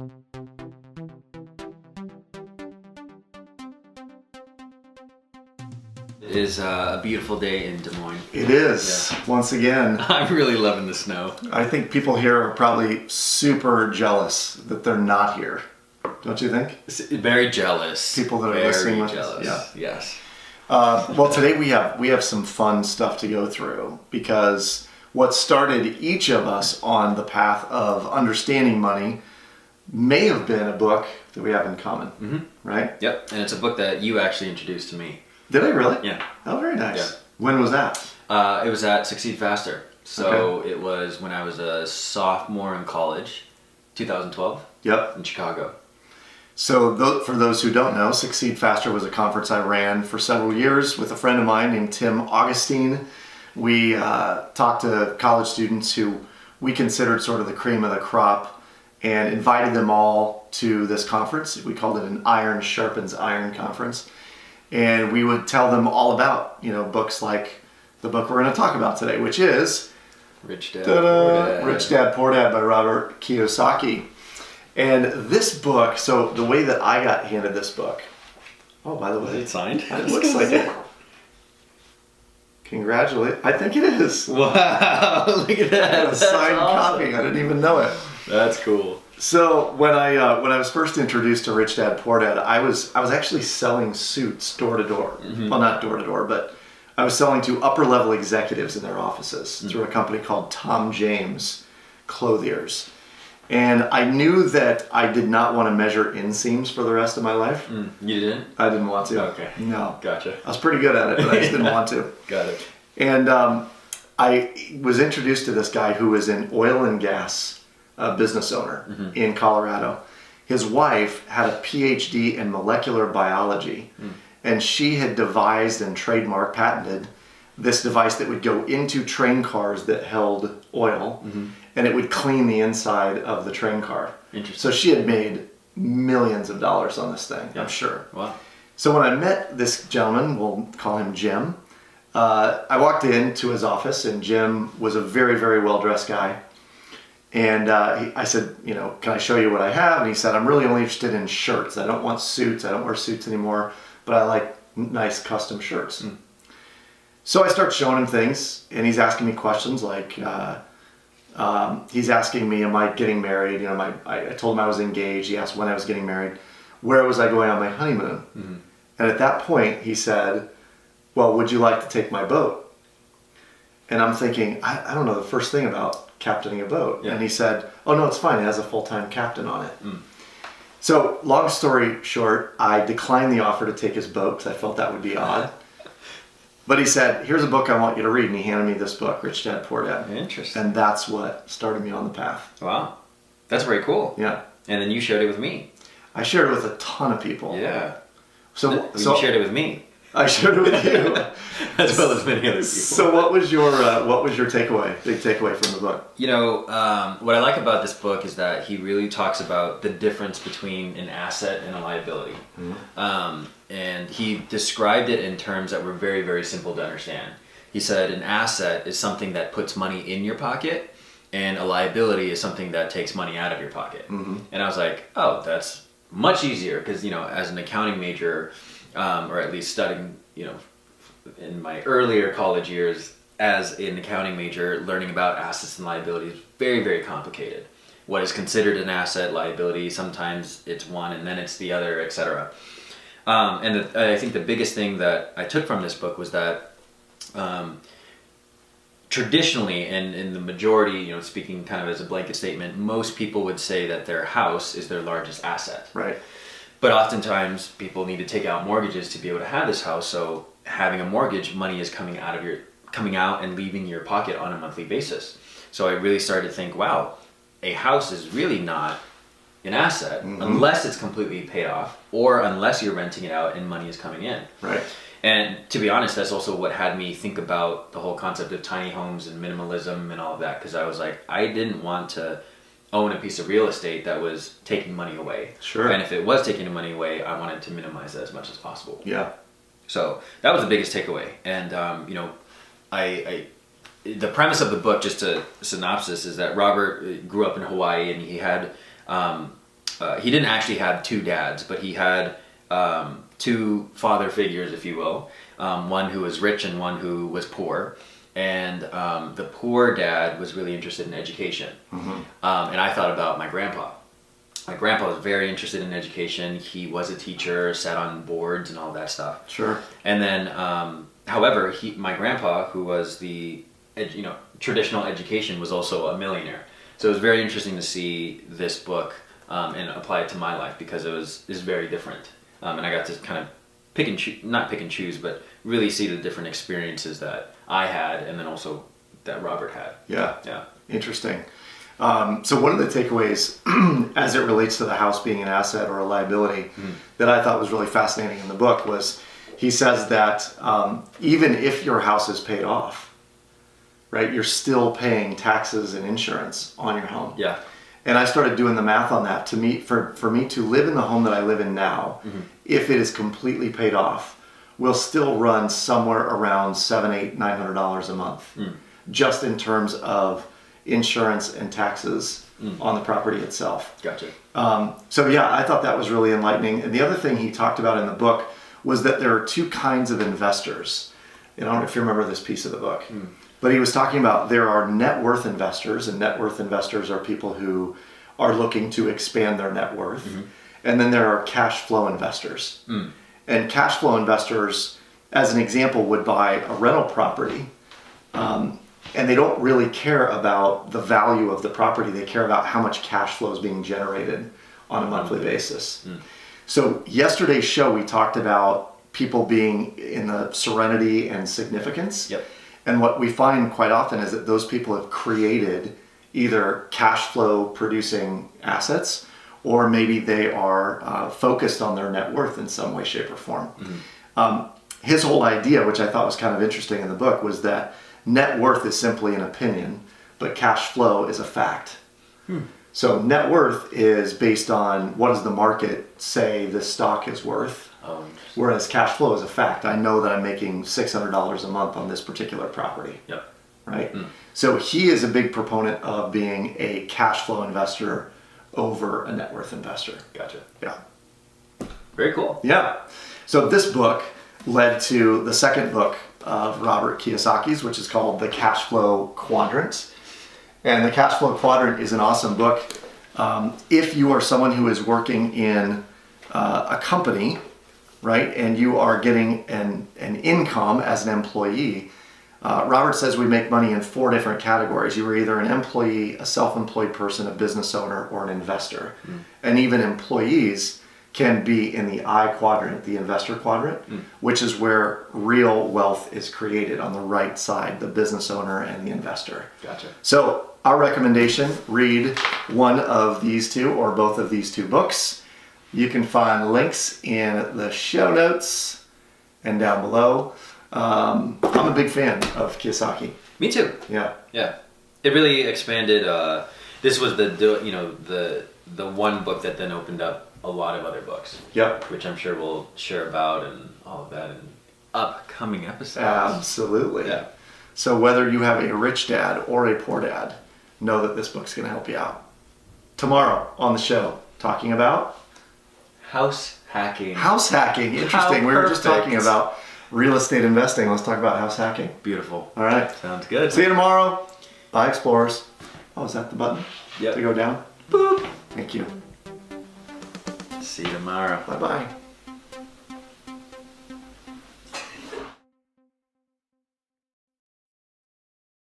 It is a beautiful day in Des Moines. It is, once again. I'm really loving the snow. I think people here are probably super jealous that they're not here. Don't you think? Very jealous. People that are Very listening with jealous. us. Yeah. Yes. Well, today we have some fun stuff to go through, because what started each of us on the path of understanding money may have been a book that we have in common, right? Yep. And it's a book that you actually introduced to me. Did I really? Yeah. Oh, very nice. Yeah. When was that? It was at Succeed Faster. So It was when I was a sophomore in college, 2012, Yep. in Chicago. So for those who don't know, Succeed Faster was a conference I ran for several years with a friend of mine named Tim Augustine. We talked to college students who we considered sort of the cream of the crop and invited them all to this conference. We called it an Iron Sharpens Iron conference. And we would tell them all about, books like the book we're going to talk about today, which is Rich Dad, Poor Dad. Rich Dad, Poor Dad by Robert Kiyosaki. And this book, so the way that I got handed this book, oh, by the way, Is it signed? it looks like it. Congratulate. I think it is. Wow, look at that. A signed copy. I didn't even know it. That's cool. So when I was first introduced to Rich Dad Poor Dad, I was actually selling suits door to door. Well, not door to door, but I was selling to upper level executives in their offices through a company called Tom James Clothiers. And I knew that I did not want to measure inseams for the rest of my life. You didn't? I didn't want to. Okay. No. Gotcha. I was pretty good at it, but I just didn't want to. Got it. And I was introduced to this guy who was an oil and gas business owner in Colorado. His wife had a PhD in molecular biology, and she had devised and trademarked, patented this device that would go into train cars that held oil, and it would clean the inside of the train car. Interesting. So she had made millions of dollars on this thing, I'm sure. Wow. So when I met this gentleman, we'll call him Jim, I walked into his office, and Jim was a very, very well-dressed guy. And I said, can I show you what I have? And he said, I'm really only interested in shirts. I don't want suits. I don't wear suits anymore, but I like nice custom shirts. So I start showing him things, and he's asking me questions like, he's asking me, am I getting married? I told him I was engaged. He asked when I was getting married. Where was I going on my honeymoon? And at that point, he said, well, would you like to take my boat? And I'm thinking, I don't know the first thing about captaining a boat. Yeah. And he said, oh no, it's fine. It has a full-time captain on it. So long story short, I declined the offer to take his boat because I felt that would be odd. But he said, here's a book I want you to read. And he handed me this book, Rich Dad, Poor Dad. Interesting. And that's what started me on the path. Wow. That's very cool. Yeah. And then you shared it with me. I shared it with a ton of people. Yeah. So You shared it with me. I shared it with you. As well as many other people. So what was your takeaway? Big takeaway from the book? What I like about this book is that he really talks about the difference between an asset and a liability. And he described it in terms that were very, very simple to understand. He said an asset is something that puts money in your pocket, and a liability is something that takes money out of your pocket. And I was like, oh, that's much easier, because as an accounting major, or at least studying, in my earlier college years as an accounting major, learning about assets and liabilities, very, very complicated. What is considered an asset, liability, sometimes it's one and then it's the other, etc. I think the biggest thing that I took from this book was that traditionally, and in the majority, speaking kind of as a blanket statement, most people would say that their house is their largest asset. Right. But oftentimes people need to take out mortgages to be able to have this house. So having a mortgage, money is coming out and leaving your pocket on a monthly basis. So I really started to think, wow, a house is really not an asset unless it's completely paid off, or unless you're renting it out and money is coming in. Right. And to be honest, that's also what had me think about the whole concept of tiny homes and minimalism and all of that, because I was like, I didn't want to own a piece of real estate that was taking money away. Sure. And if it was taking the money away, I wanted to minimize it as much as possible. Yeah. So that was the biggest takeaway. And the premise of the book, just to synopsis, is that Robert grew up in Hawaii, and he had he didn't actually have two dads, but he had two father figures, if you will. One who was rich and one who was poor. And the poor dad was really interested in education. And I thought about my grandpa. My grandpa was very interested in education. He was a teacher, sat on boards and all that stuff. Sure. And then, however, my grandpa, who was the traditional education, was also a millionaire. So it was very interesting to see this book and apply it to my life because it's very different. And I got to kind of not pick and choose, but really see the different experiences that I had and then also that Robert had. Yeah. Yeah. Interesting. So one of the takeaways as it relates to the house being an asset or a liability that I thought was really fascinating in the book was he says that even if your house is paid off, right, you're still paying taxes and insurance on your home. Yeah. And I started doing the math on that. For me to live in the home that I live in now, if it is completely paid off, will still run somewhere around $700, $800, $900 a month, just in terms of insurance and taxes on the property itself. Gotcha. So yeah, I thought that was really enlightening. And the other thing he talked about in the book was that there are two kinds of investors. And I don't know if you remember this piece of the book, but he was talking about there are net worth investors, and net worth investors are people who are looking to expand their net worth. And then there are cash flow investors. And cash flow investors, as an example, would buy a rental property, and they don't really care about the value of the property. They care about how much cash flow is being generated on a monthly basis. So yesterday's show, we talked about people being in the serenity and significance. Yep. And what we find quite often is that those people have created either cash flow producing assets, or maybe they are focused on their net worth in some way, shape, or form. His whole idea, which I thought was kind of interesting in the book, was that net worth is simply an opinion, but cash flow is a fact. So net worth is based on what does the market say this stock is worth, whereas cash flow is a fact. I know that I'm making $600 a month on this particular property. Yep. Right? So he is a big proponent of being a cash flow investor over a net worth investor. Gotcha. Yeah. Very cool. Yeah. So this book led to the second book of Robert Kiyosaki's, which is called The Cash Flow Quadrant. And The Cash Flow Quadrant is an awesome book. If you are someone who is working in a company, right, and you are getting an income as an employee, Robert says we make money in 4 different categories. You are either an employee, a self-employed person, a business owner, or an investor. And even employees can be in the I quadrant, the investor quadrant, which is where real wealth is created on the right side, the business owner and the investor. Gotcha. So our recommendation, read one of these two or both of these two books. You can find links in the show notes and down below. I'm a big fan of Kiyosaki. Me too. Yeah. Yeah. It really expanded. This was the one book that then opened up a lot of other books. Yep. Which I'm sure we'll share about and all of that in upcoming episodes. Absolutely. Yeah. So whether you have a rich dad or a poor dad, know that this book's going to help you out. Tomorrow on the show, talking about House hacking. House hacking. Interesting. How We were just perfect. talking about real estate investing. Let's talk about house hacking. Beautiful. All right. Sounds good. See you tomorrow. Bye, explorers. Oh, is that the button? Yep. To go down? Boop. Thank you. See you tomorrow. Bye-bye.